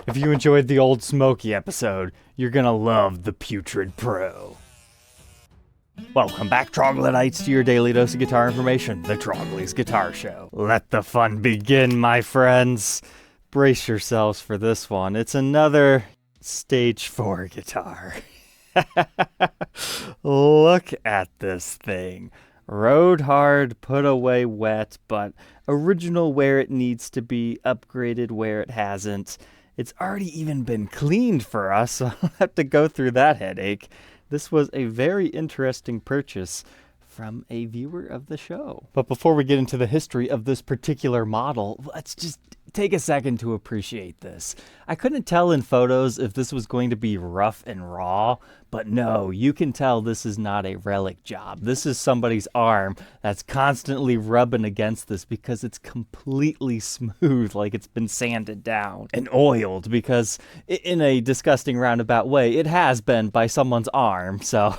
If you enjoyed the Old Smoky episode, you're gonna love the Putrid Pro. Welcome back, Troglodytes, to your daily dose of guitar information, the Trogly's Guitar Show. Let the fun begin, my friends. Brace yourselves for this one. It's another Stage 4 guitar. Look at this thing. Rode hard, put away wet, but original where it needs to be, upgraded where it hasn't. It's already even been cleaned for us, so I don't have to go through that headache. This was a very interesting purchase from a viewer of the show. But before we get into the history of this particular model, let's just take a second to appreciate this. I couldn't tell in photos if this was going to be rough and raw, but no, you can tell this is not a relic job. This is somebody's arm that's constantly rubbing against this because it's completely smooth, like it's been sanded down and oiled, because in a disgusting roundabout way, it has been by someone's arm, so...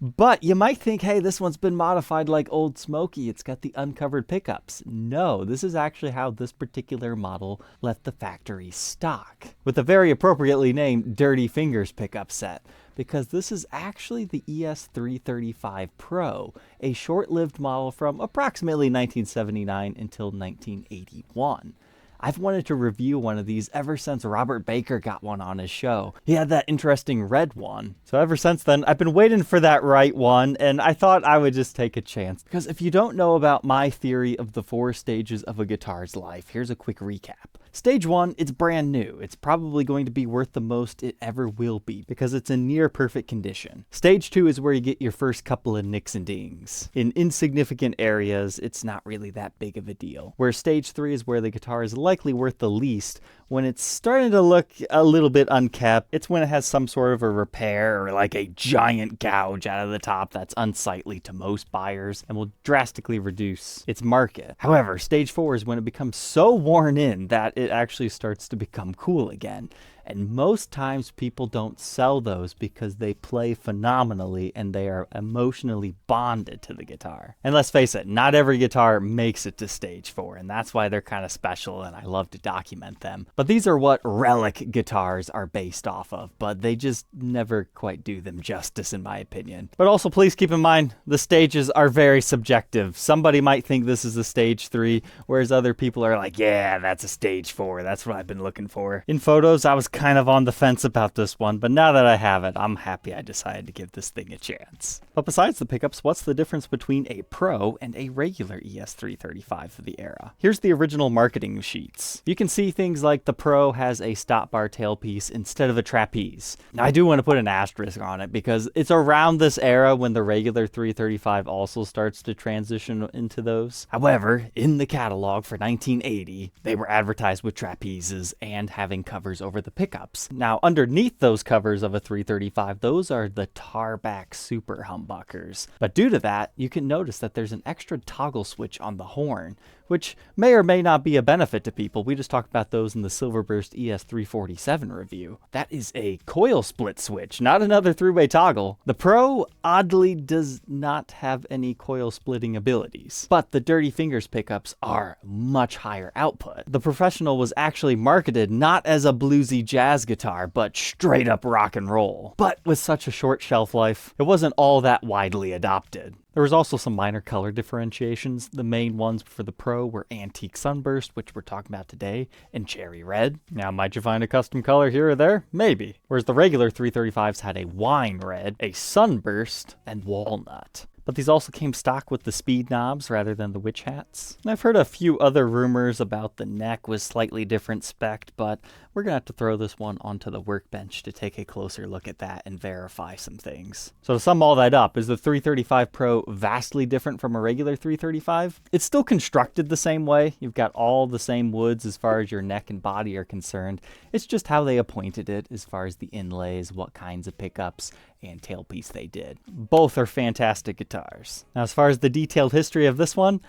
But you might think, hey, this one's been modified like Old Smoky. It's got the uncovered pickups. No, this is actually how this particular model left the factory stock, with a very appropriately named Dirty Fingers pickup set, because this is actually the ES-335 Pro, a short-lived model from approximately 1979 until 1981. I've wanted to review one of these ever since Robert Baker got one on his show. He had that interesting red one. So ever since then, I've been waiting for that right one, and I thought I would just take a chance. Because if you don't know about my theory of the 4 stages of a guitar's life, here's a quick recap. Stage 1, it's brand new. It's probably going to be worth the most it ever will be because it's in near perfect condition. Stage 2 is where you get your first couple of nicks and dings. In insignificant areas, it's not really that big of a deal. Where Stage 3 is where the guitar is likely worth the least. When it's starting to look a little bit unkept, it's when it has some sort of a repair or like a giant gouge out of the top that's unsightly to most buyers and will drastically reduce its market. However, Stage 4 is when it becomes so worn in that it actually starts to become cool again. And most times people don't sell those because they play phenomenally and they are emotionally bonded to the guitar. And let's face it, not every guitar makes it to Stage 4, and that's why they're kind of special and I love to document them. But these are what relic guitars are based off of, but they just never quite do them justice in my opinion. But also please keep in mind, the stages are very subjective. Somebody might think this is a Stage 3, whereas other people are like, yeah, that's a Stage 4. That's what I've been looking for. In photos, I was kind of on the fence about this one, but now that I have it, I'm happy I decided to give this thing a chance. But besides the pickups, what's the difference between a Pro and a regular ES-335 for the era? Here's the original marketing sheets. You can see things like the Pro has a stop bar tailpiece instead of a trapeze. Now, I do want to put an asterisk on it because it's around this era when the regular 335 also starts to transition into those. However, in the catalog for 1980, they were advertised with trapezes and having covers over the pickups. Now, underneath those covers of a 335, those are the tarback super humbuckers. But due to that, you can notice that there's an extra toggle switch on the horn, which may or may not be a benefit to people. We just talked about those in the Silverburst ES-347 review. That is a coil split switch, not another three-way toggle. The Pro, oddly, does not have any coil splitting abilities, but the Dirty Fingers pickups are much higher output. The Professional was actually marketed not as a bluesy jazz guitar, but straight up rock and roll. But with such a short shelf life, it wasn't all that widely adopted. There was also some minor color differentiations. The main ones for the Pro were Antique Sunburst, which we're talking about today, and Cherry Red. Now, might you find a custom color here or there? Maybe. Whereas the regular 335s had a Wine Red, a Sunburst, and Walnut. But these also came stock with the speed knobs rather than the witch hats. And I've heard a few other rumors about the neck was slightly different spec'd, but we're going to have to throw this one onto the workbench to take a closer look at that and verify some things. So to sum all that up, is the 335 Pro vastly different from a regular 335? It's still constructed the same way. You've got all the same woods as far as your neck and body are concerned. It's just how they appointed it as far as the inlays, what kinds of pickups, and tailpiece they did. Both are fantastic guitars. Now, as far as the detailed history of this one,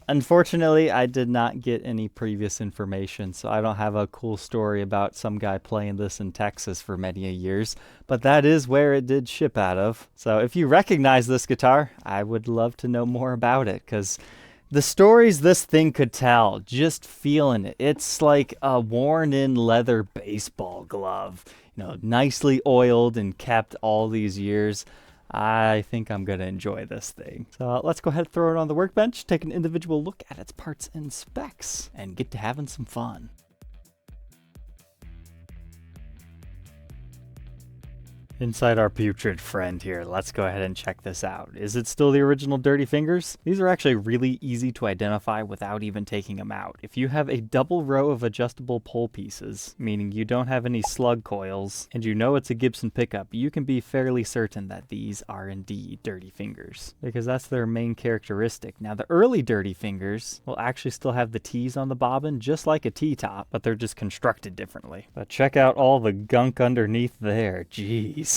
unfortunately, I did not get any previous information, so I don't have a cool story about some guy playing this in Texas for many years, but that is where it did ship out of. So if you recognize this guitar, I would love to know more about it, because The stories this thing could tell, just feeling it. It's like a worn-in leather baseball glove, nicely oiled and kept all these years. I think I'm going to enjoy this thing. So let's go ahead and throw it on the workbench, take an individual look at its parts and specs, and get to having some fun. Inside our putrid friend here, let's go ahead and check this out. Is it still the original Dirty Fingers? These are actually really easy to identify without even taking them out. If you have a double row of adjustable pole pieces, meaning you don't have any slug coils, and you know it's a Gibson pickup, you can be fairly certain that these are indeed Dirty Fingers, because that's their main characteristic. Now, the early Dirty Fingers will actually still have the T's on the bobbin, just like a T-top, but they're just constructed differently. But check out all the gunk underneath there. Jeez.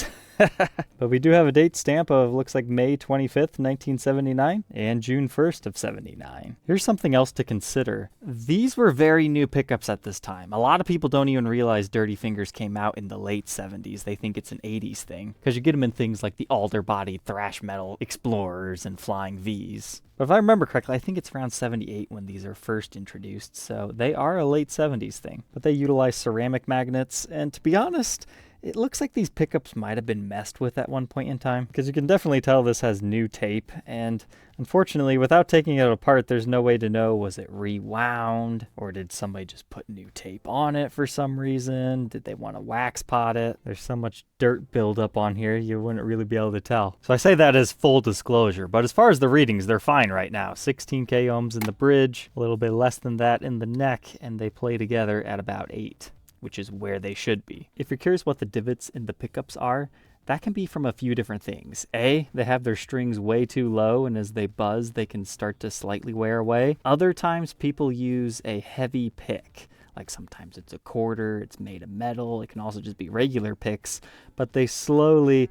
But we do have a date stamp of, looks like May 25th, 1979 and June 1st of 79. Here's something else to consider. These were very new pickups at this time. A lot of people don't even realize Dirty Fingers came out in the late 70s. They think it's an 80s thing because you get them in things like the alder-bodied thrash metal Explorers and Flying V's. But if I remember correctly, I think it's around 78 when these are first introduced, so they are a late 70s thing. But they utilize ceramic magnets, and to be honest, it looks like these pickups might have been messed with at one point in time, because you can definitely tell this has new tape, and unfortunately, without taking it apart, there's no way to know, was it rewound, or did somebody just put new tape on it for some reason? Did they want to wax pot it? There's so much dirt buildup on here, you wouldn't really be able to tell. So I say that as full disclosure, but as far as the readings, they're fine right now. 16k ohms in the bridge, a little bit less than that in the neck, and they play together at about 8. Which is where they should be. If you're curious what the divots in the pickups are, that can be from a few different things. A, they have their strings way too low, and as they buzz, they can start to slightly wear away. Other times, people use a heavy pick. Like sometimes it's a quarter, it's made of metal, it can also just be regular picks, but they slowly,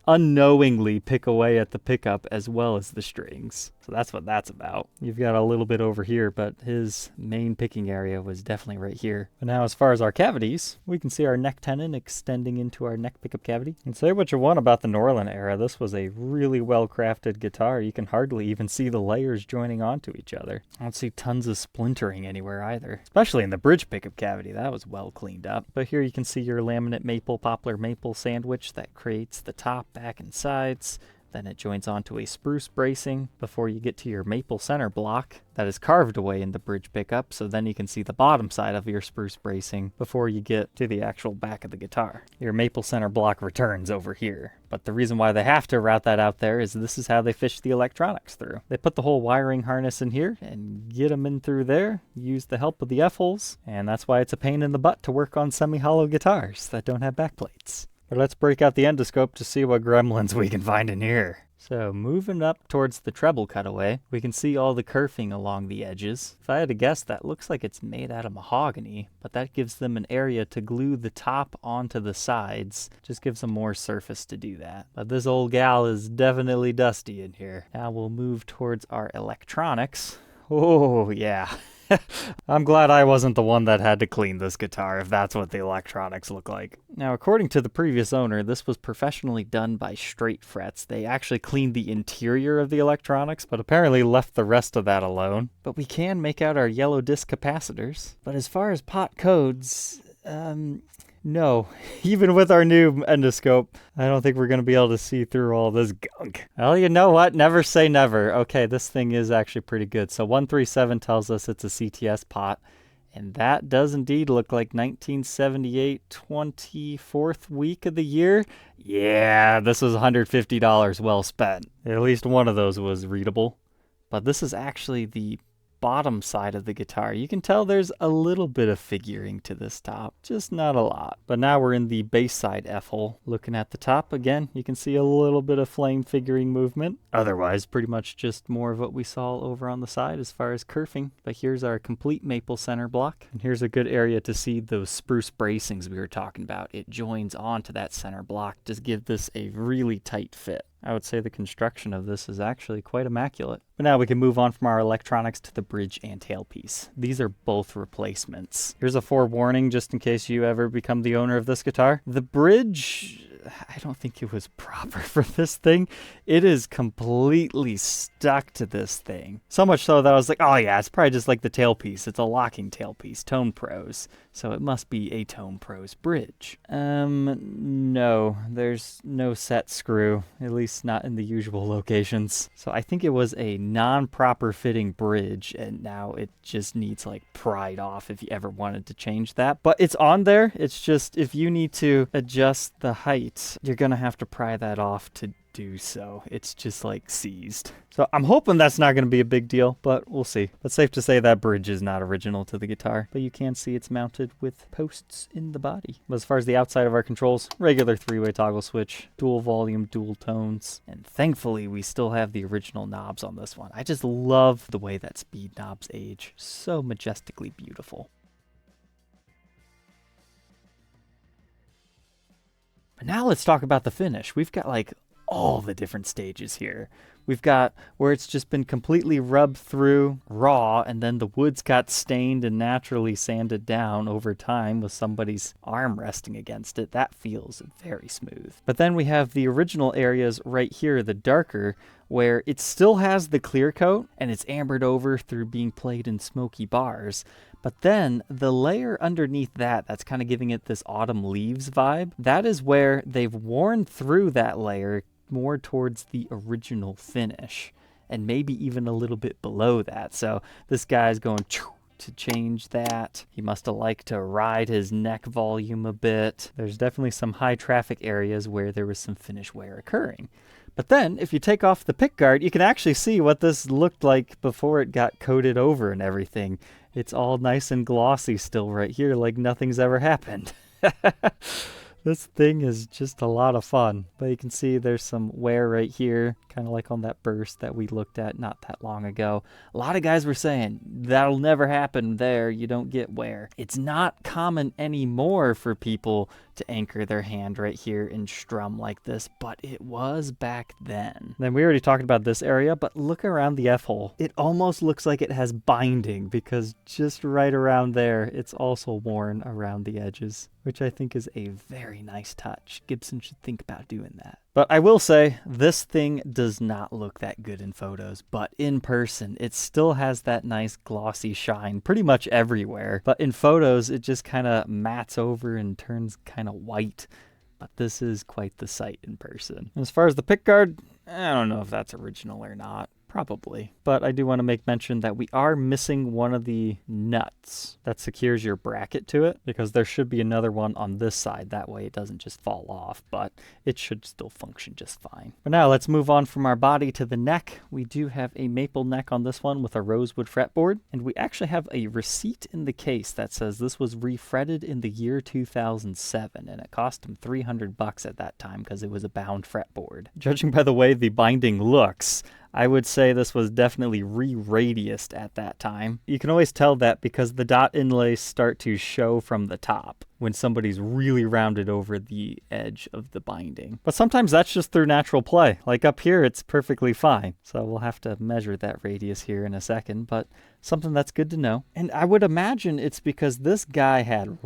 unknowingly pick away at the pickup as well as the strings. So that's what that's about. You've got a little bit over here, but his main picking area was definitely right here. But now as far as our cavities, we can see our neck tenon extending into our neck pickup cavity. And say what you want about the Norlin era, this was a really well-crafted guitar. You can hardly even see the layers joining onto each other. I don't see tons of splintering anywhere either, especially in the bridge pickup cavity. That was well cleaned up. But here you can see your laminate maple, poplar maple sandwich that creates the top, back, and sides. Then it joins onto a spruce bracing before you get to your maple center block that is carved away in the bridge pickup, so then you can see the bottom side of your spruce bracing before you get to the actual back of the guitar. Your maple center block returns over here, but the reason why they have to route that out there is this is how they fish the electronics through. They put the whole wiring harness in here and get them in through there, use the help of the F-holes, and that's why it's a pain in the butt to work on semi-hollow guitars that don't have backplates. But let's break out the endoscope to see what gremlins we can find in here. So moving up towards the treble cutaway, we can see all the kerfing along the edges. If I had to guess, that looks like it's made out of mahogany, but that gives them an area to glue the top onto the sides. Just gives them more surface to do that. But this old gal is definitely dusty in here. Now we'll move towards our electronics. Oh yeah. I'm glad I wasn't the one that had to clean this guitar, if that's what the electronics look like. Now, according to the previous owner, this was professionally done by Straight Frets. They actually cleaned the interior of the electronics, but apparently left the rest of that alone. But we can make out our yellow disc capacitors. But as far as pot codes, no. Even with our new endoscope, I don't think we're going to be able to see through all this gunk. Well, you know what? Never say never. Okay, this thing is actually pretty good. So 137 tells us it's a CTS pot. And that does indeed look like 1978, 24th week of the year. Yeah, this was $150 well spent. At least one of those was readable. But this is actually the bottom side of the guitar. You can tell there's a little bit of figuring to this top, just not a lot. But now we're in the bass side F-hole. Looking at the top again, you can see a little bit of flame figuring movement. Otherwise, pretty much just more of what we saw over on the side as far as kerfing. But here's our complete maple center block. And here's a good area to see those spruce bracings we were talking about. It joins onto that center block to give this a really tight fit. I would say the construction of this is actually quite immaculate. But now we can move on from our electronics to the bridge and tailpiece. These are both replacements. Here's a forewarning just in case you ever become the owner of this guitar. The bridge, I don't think it was proper for this thing. It is completely stuck to this thing. So much so that I was like, oh yeah, it's probably just like the tailpiece. It's a locking tailpiece, Tone Pros. So it must be a Tone Pros bridge. No, there's no set screw, at least not in the usual locations. So I think it was a non-proper fitting bridge, and now it just needs like pried off if you ever wanted to change that. But it's on there. It's just if you need to adjust the height, you're gonna have to pry that off to do so. It's just like seized. So I'm hoping that's not going to be a big deal, but we'll see. But safe to say that bridge is not original to the guitar, but you can see it's mounted with posts in the body. But as far as the outside of our controls, regular 3-way toggle switch, dual volume, dual tones, and thankfully we still have the original knobs on this one. I just love the way that speed knobs age. So majestically beautiful. But now let's talk about the finish. We've got like all the different stages here. We've got where it's just been completely rubbed through raw, and then the woods got stained and naturally sanded down over time with somebody's arm resting against it. That feels very smooth. But then we have the original areas right here, the darker, where it still has the clear coat and it's ambered over through being played in smoky bars. But then the layer underneath that's kind of giving it this autumn leaves vibe. That is where they've worn through that layer more towards the original finish, and maybe even a little bit below that. So this guy's going to change that. He must have liked to ride his neck volume a bit. There's definitely some high traffic areas where there was some finish wear occurring. But then, if you take off the pickguard, you can actually see what this looked like before it got coated over and everything. It's all nice and glossy still right here, like nothing's ever happened. This thing is just a lot of fun. But you can see there's some wear right here, kind of like on that burst that we looked at not that long ago. A lot of guys were saying, that'll never happen there, you don't get wear. It's not common anymore for people to anchor their hand right here and strum like this, but it was back then. Then we already talked about this area, but look around the F-hole. It almost looks like it has binding because just right around there, it's also worn around the edges, which I think is a very nice touch. Gibson should think about doing that. But I will say, this thing does not look that good in photos, but in person, it still has that nice glossy shine pretty much everywhere. But in photos, it just kind of mats over and turns kind of white. But this is quite the sight in person. As far as the pickguard, I don't know if that's original or not. Probably. But I do want to make mention that we are missing one of the nuts that secures your bracket to it, because there should be another one on this side. That way it doesn't just fall off, but it should still function just fine. But now let's move on from our body to the neck. We do have a maple neck on this one with a rosewood fretboard, and we actually have a receipt in the case that says this was refretted in the year 2007, and it cost him $300 at that time because it was a bound fretboard. Judging by the way the binding looks, I would say this was definitely re-radiused at that time. You can always tell that because the dot inlays start to show from the top when somebody's really rounded over the edge of the binding. But sometimes that's just through natural play. Like up here, it's perfectly fine. So we'll have to measure that radius here in a second, but something that's good to know. And I would imagine it's because this guy had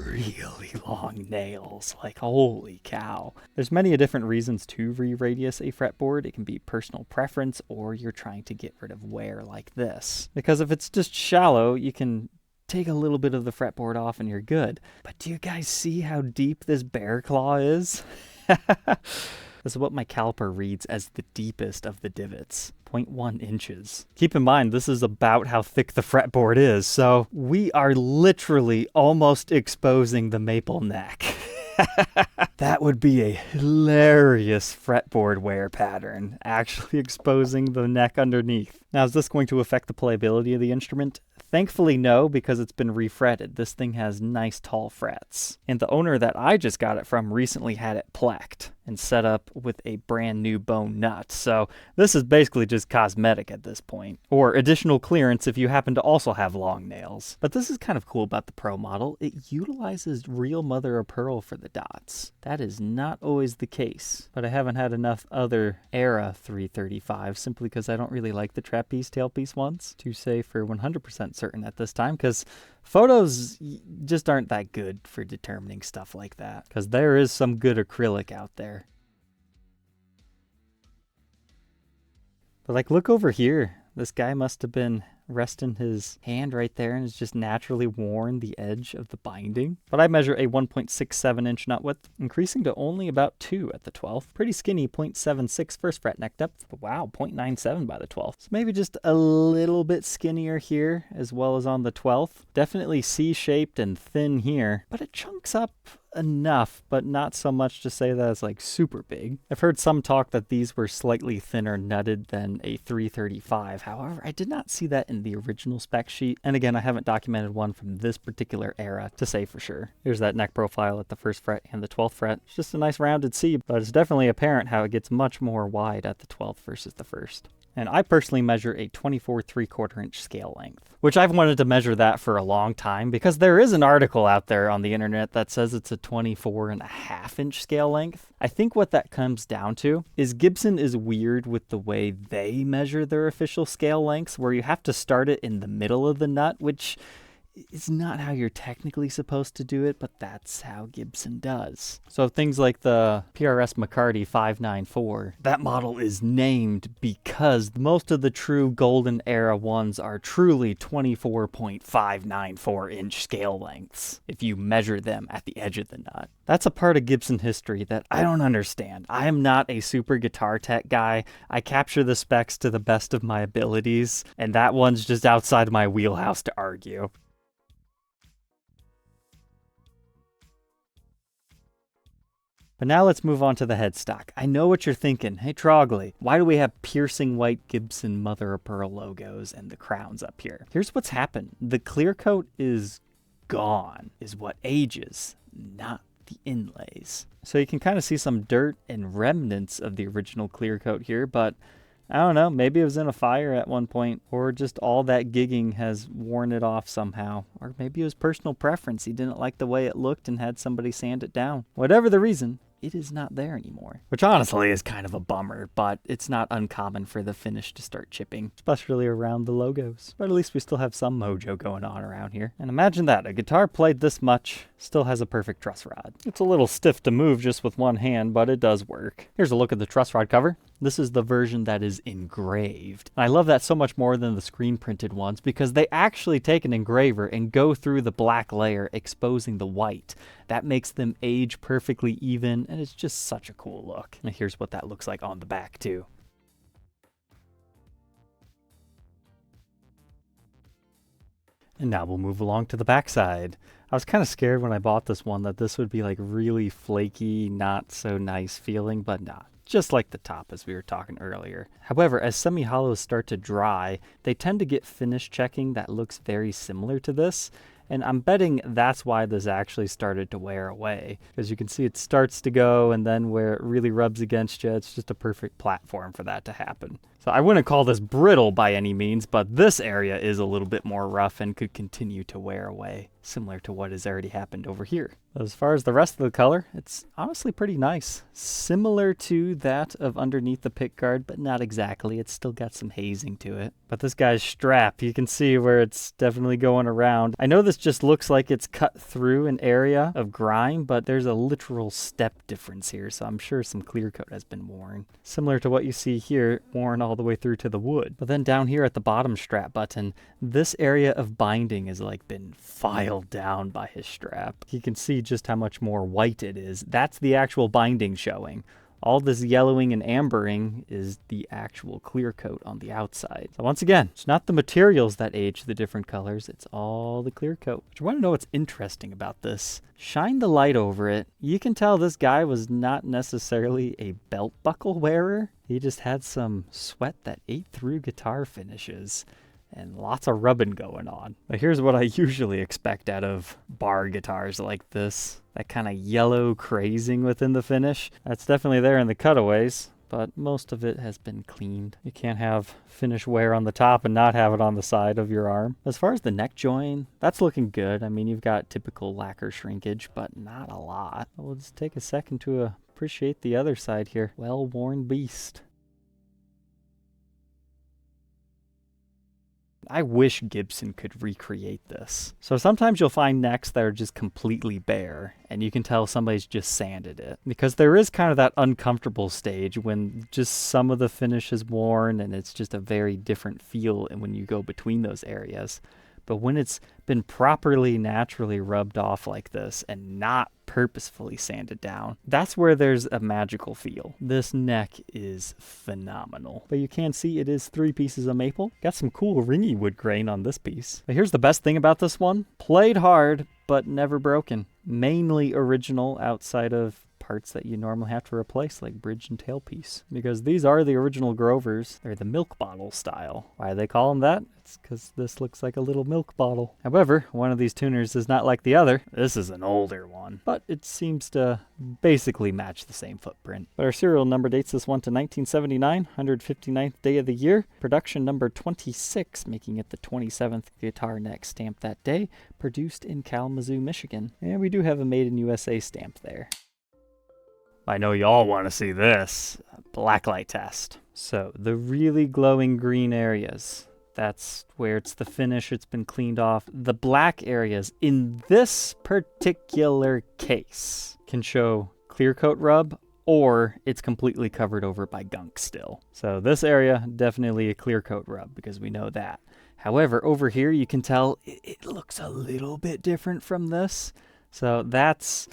really long nails. Like, holy cow. There's many different reasons to re-radius a fretboard. It can be personal preference, or you're trying to get rid of wear like this. Because if it's just shallow, you can take a little bit of the fretboard off and you're good. But do you guys see how deep this bear claw is? This is what my caliper reads as the deepest of the divots. 0.1 inches. Keep in mind, this is about how thick the fretboard is, so we are literally almost exposing the maple neck. That would be a hilarious fretboard wear pattern, actually exposing the neck underneath. Now, is this going to affect the playability of the instrument? Thankfully, no, because it's been refretted. This thing has nice tall frets. And the owner that I just got it from recently had it plecked and set up with a brand new bone nut. So this is basically just cosmetic at this point, or additional clearance if you happen to also have long nails. But this is kind of cool about the Pro model. It utilizes real mother of pearl for the dots. That is not always the case, but I haven't had enough other era 335 simply because I don't really like the trapeze tailpiece ones to say for 100% certain at this time, because Photos just aren't that good for determining stuff like that, because there is some good acrylic out there. But like, look over here. This guy must have been resting his hand right there and has just naturally worn the edge of the binding. But I measure a 1.67 inch nut width, increasing to only about 2 at the 12th. Pretty skinny 0.76 first fret neck depth. Wow, 0.97 by the 12th. So maybe just a little bit skinnier here as well as on the 12th. Definitely C-shaped and thin here, but it chunks up enough, but not so much to say that it's like super big. I've heard some talk that these were slightly thinner nutted than a 335. However, I did not see that in the original spec sheet. And again, I haven't documented one from this particular era to say for sure. Here's that neck profile at the 1st fret and the 12th fret. It's just a nice rounded C, but it's definitely apparent how it gets much more wide at the 12th versus the 1st. And I personally measure a 24 3/4 inch scale length, which I've wanted to measure that for a long time because there is an article out there on the internet that says it's a 24.5 inch scale length. I think what that comes down to is Gibson is weird with the way they measure their official scale lengths, where you have to start it in the middle of the nut, which it's not how you're technically supposed to do it, but that's how Gibson does. So things like the PRS McCarty 594, that model is named because most of the true golden era ones are truly 24.594 inch scale lengths if you measure them at the edge of the nut. That's a part of Gibson history that I don't understand. I am not a super guitar tech guy. I capture the specs to the best of my abilities, and that one's just outside my wheelhouse to argue. But now let's move on to the headstock. I know what you're thinking. Hey, Trogly, why do we have piercing white Gibson mother-of-pearl logos and the crowns up here? Here's what's happened. The clear coat is gone, is what ages, not the inlays. So you can kind of see some dirt and remnants of the original clear coat here, but I don't know, maybe it was in a fire at one point, or just all that gigging has worn it off somehow. Or maybe it was personal preference. He didn't like the way it looked and had somebody sand it down. Whatever the reason, it is not there anymore. Which honestly is kind of a bummer, but it's not uncommon for the finish to start chipping, especially around the logos. But at least we still have some mojo going on around here. And imagine that, a guitar played this much still has a perfect truss rod. It's a little stiff to move just with one hand, but it does work. Here's a look at the truss rod cover. This is the version that is engraved. I love that so much more than the screen printed ones because they actually take an engraver and go through the black layer, exposing the white. That makes them age perfectly even, and it's just such a cool look. And here's what that looks like on the back too. And now we'll move along to the backside. I was kind of scared when I bought this one that this would be like really flaky, not so nice feeling, but nah. Just like the top as we were talking earlier. However, as semi-hollows start to dry, they tend to get finish checking that looks very similar to this. And I'm betting that's why this actually started to wear away. Because you can see it starts to go, and then where it really rubs against you, it's just a perfect platform for that to happen. So I wouldn't call this brittle by any means, but this area is a little bit more rough and could continue to wear away, similar to what has already happened over here. As far as the rest of the color, it's honestly pretty nice. Similar to that of underneath the pickguard, but not exactly. It's still got some hazing to it. But this guy's strap, you can see where it's definitely going around. I know this just looks like it's cut through an area of grime, but there's a literal step difference here, so I'm sure some clear coat has been worn. Similar to what you see here, worn all the way through to the wood. But then down here at the bottom strap button, this area of binding has like been filed down by his strap. You can see just how much more white it is. That's the actual binding showing. All this yellowing and ambering is the actual clear coat on the outside. So once again, it's not the materials that age the different colors, it's all the clear coat. But you want to know what's interesting about this? Shine the light over it. You can tell this guy was not necessarily a belt buckle wearer. He just had some sweat that ate through guitar finishes. And lots of rubbing going on. But here's what I usually expect out of bar guitars like this. That kind of yellow crazing within the finish. That's definitely there in the cutaways, but most of it has been cleaned. You can't have finish wear on the top and not have it on the side of your arm. As far as the neck join, that's looking good. I mean, you've got typical lacquer shrinkage, but not a lot. We'll just take a second to appreciate the other side here. Well-worn beast. I wish Gibson could recreate this. So sometimes you'll find necks that are just completely bare, and you can tell somebody's just sanded it. Because there is kind of that uncomfortable stage when just some of the finish is worn, and it's just a very different feel when you go between those areas. But when it's been properly naturally rubbed off like this and not purposefully sanded down, that's where there's a magical feel. This neck is phenomenal. But you can see it is 3 pieces of maple. Got some cool ringy wood grain on this piece. But here's the best thing about this one. Played hard, but never broken. Mainly original outside of parts that you normally have to replace, like bridge and tailpiece, because these are the original Grovers. They're the milk bottle style. Why do they call them that? It's because this looks like a little milk bottle. However, one of these tuners is not like the other. This is an older one, but it seems to basically match the same footprint. But our serial number dates this one to 1979, 159th day of the year. Production number 26, making it the 27th guitar neck stamped that day, produced in Kalamazoo, Michigan. And we do have a Made in USA stamp there. I know y'all want to see this. Blacklight test. So the really glowing green areas, that's where it's the finish, it's been cleaned off. The black areas in this particular case can show clear coat rub, or it's completely covered over by gunk still. So this area, definitely a clear coat rub, because we know that. However, over here you can tell it looks a little bit different from this. So that's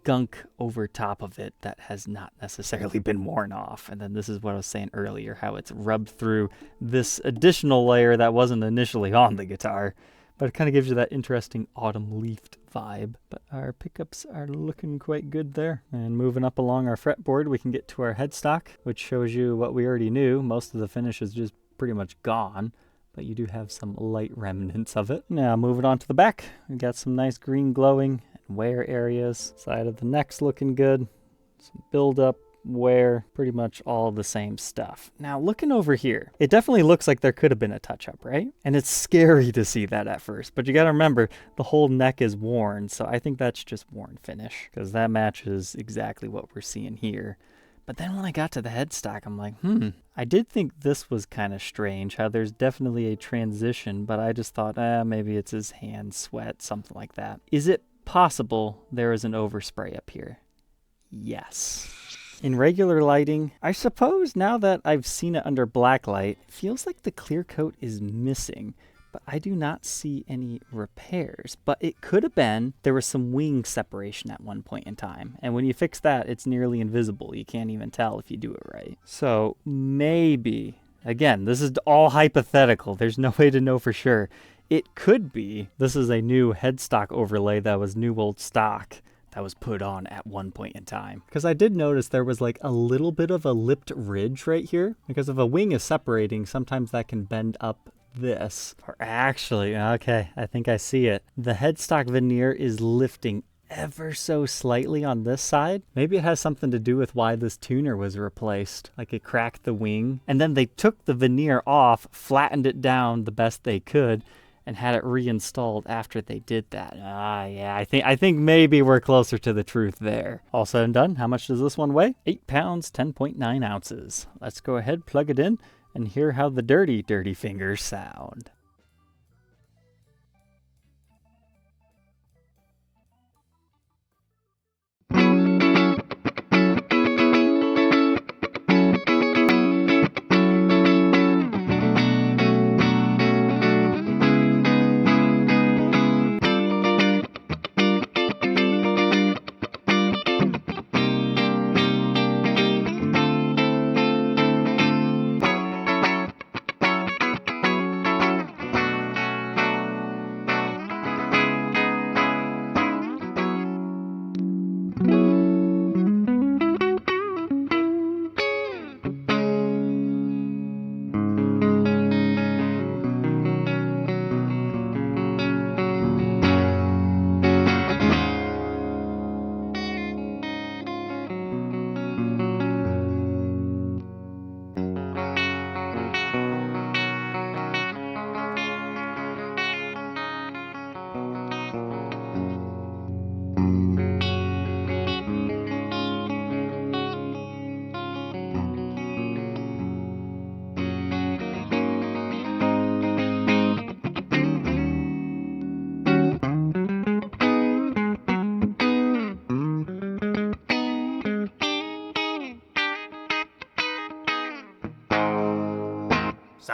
gunk over top of it that has not necessarily been worn off. And then this is what I was saying earlier, how it's rubbed through this additional layer that wasn't initially on the guitar. But it kind of gives you that interesting autumn leafed vibe. But our pickups are looking quite good there. And moving up along our fretboard, we can get to our headstock, which shows you what we already knew. Most of the finish is just pretty much gone, but you do have some light remnants of it. Now moving on to the back, we got some nice green glowing wear areas. Side of the neck's looking good. Some buildup, wear, pretty much all the same stuff. Now looking over here, it definitely looks like there could have been a touch-up, right? And it's scary to see that at first, but you gotta remember the whole neck is worn, so I think that's just worn finish, because that matches exactly what we're seeing here. But then when I got to the headstock, I'm like, I did think this was kind of strange, how there's definitely a transition, but I just thought, maybe it's his hand sweat, something like that. Is it possible there is an overspray up here? Yes. In regular lighting, I suppose now that I've seen it under black light, it feels like the clear coat is missing, but I do not see any repairs. But it could have been there was some wing separation at one point in time, and when you fix that, it's nearly invisible. You can't even tell if you do it right. So maybe, again, this is all hypothetical. There's no way to know for sure. It could be this is a new headstock overlay that was new old stock that was put on at one point in time. Because I did notice there was like a little bit of a lipped ridge right here. Because if a wing is separating, sometimes that can bend up this. Or actually, okay, I think I see it. The headstock veneer is lifting ever so slightly on this side. Maybe it has something to do with why this tuner was replaced. Like it cracked the wing, and then they took the veneer off, flattened it down the best they could, and had it reinstalled after they did that. Yeah, I think maybe we're closer to the truth there. All said and done, how much does this one weigh? 8 pounds, 10.9 ounces. Let's go ahead, plug it in, and hear how the dirty, dirty fingers sound.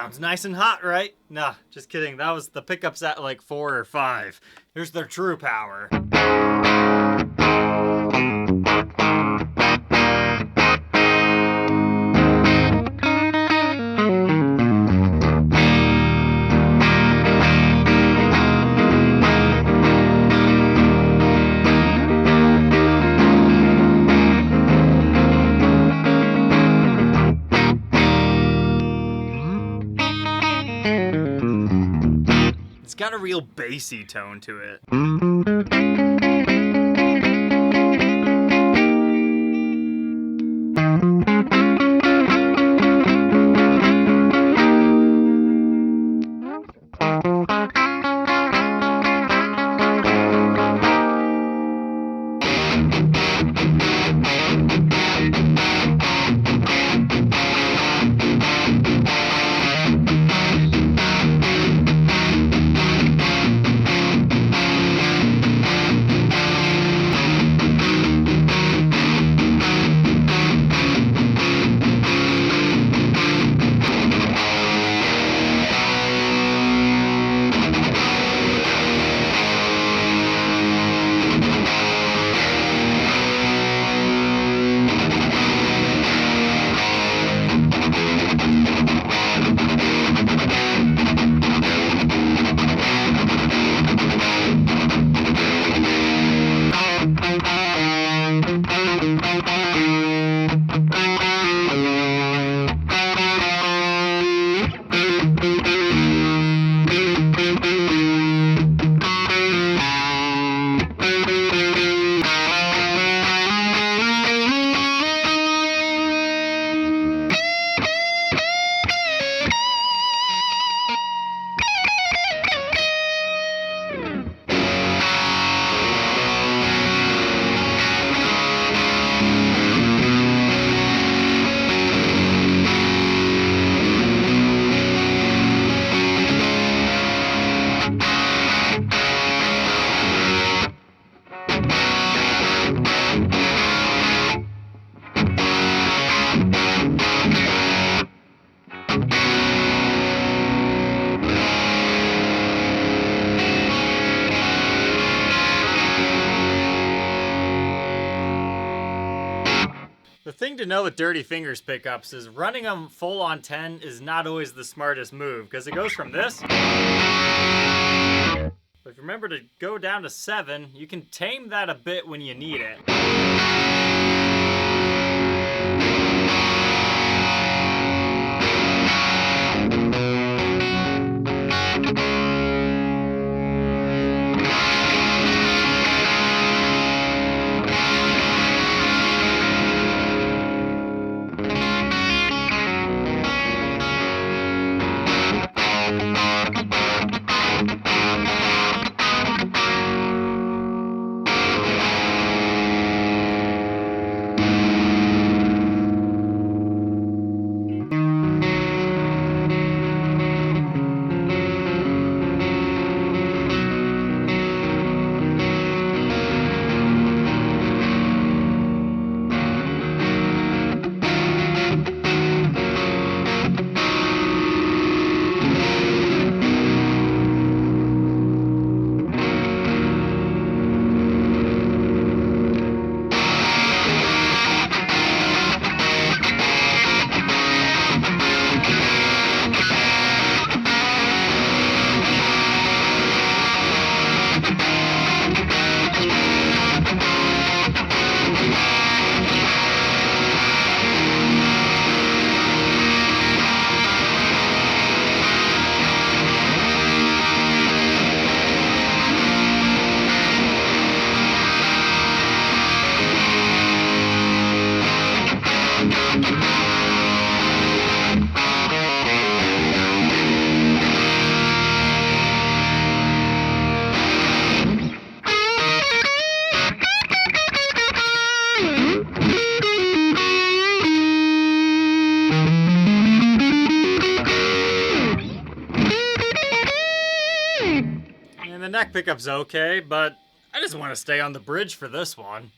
Sounds nice and hot, right? Nah, just kidding. That was the pickups at like 4 or 5. Here's their true power. It's got a real bassy tone to it. The thing to know with Dirty Fingers pickups is running them full on 10 is not always the smartest move, because it goes from this. But if you remember to go down to 7, you can tame that a bit when you need it. And the neck pickup's okay, but I just want to stay on the bridge for this one.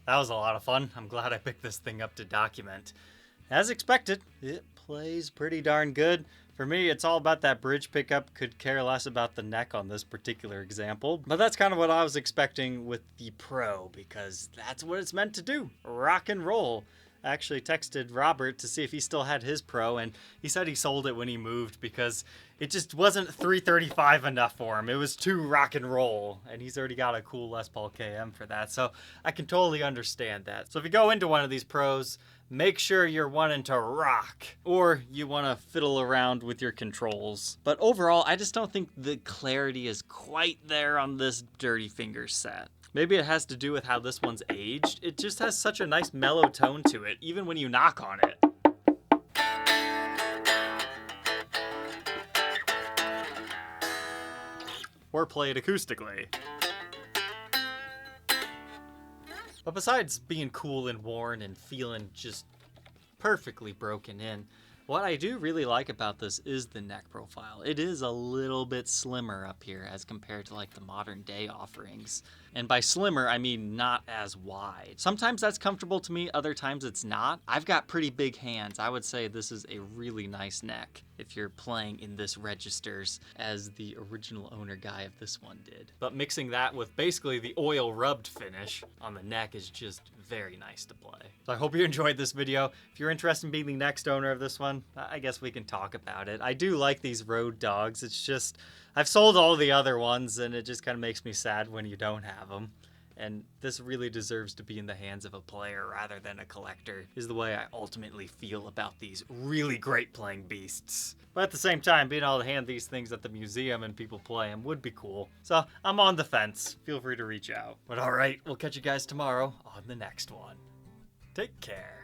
That was a lot of fun. I'm glad I picked this thing up to document. As expected, it plays pretty darn good. For me, it's all about that bridge pickup. Could care less about the neck on this particular example. But that's kind of what I was expecting with the Pro, because that's what it's meant to do. Rock and roll. I actually texted Robert to see if he still had his Pro, and he said he sold it when he moved because it just wasn't 335 enough for him. It was too rock and roll, and he's already got a cool Les Paul KM for that, so I can totally understand that. So if you go into one of these Pros, make sure you're wanting to rock, or you want to fiddle around with your controls. But overall, I just don't think the clarity is quite there on this Dirty Fingers set. Maybe it has to do with how this one's aged. It just has such a nice mellow tone to it, even when you knock on it. Or play it acoustically. But besides being cool and worn and feeling just perfectly broken in, what I do really like about this is the neck profile. It is a little bit slimmer up here as compared to like the modern day offerings. And by slimmer, I mean not as wide. Sometimes that's comfortable to me, other times it's not. I've got pretty big hands. I would say this is a really nice neck if you're playing in this registers as the original owner guy of this one did. But mixing that with basically the oil rubbed finish on the neck is just very nice to play. So I hope you enjoyed this video. If you're interested in being the next owner of this one, I guess we can talk about it. I do like these road dogs. It's just, I've sold all the other ones and it just kind of makes me sad when you don't have them. And this really deserves to be in the hands of a player rather than a collector, is the way I ultimately feel about these really great playing beasts. But at the same time, being able to hand these things at the museum and people play them would be cool. So I'm on the fence. Feel free to reach out. But alright, we'll catch you guys tomorrow on the next one. Take care.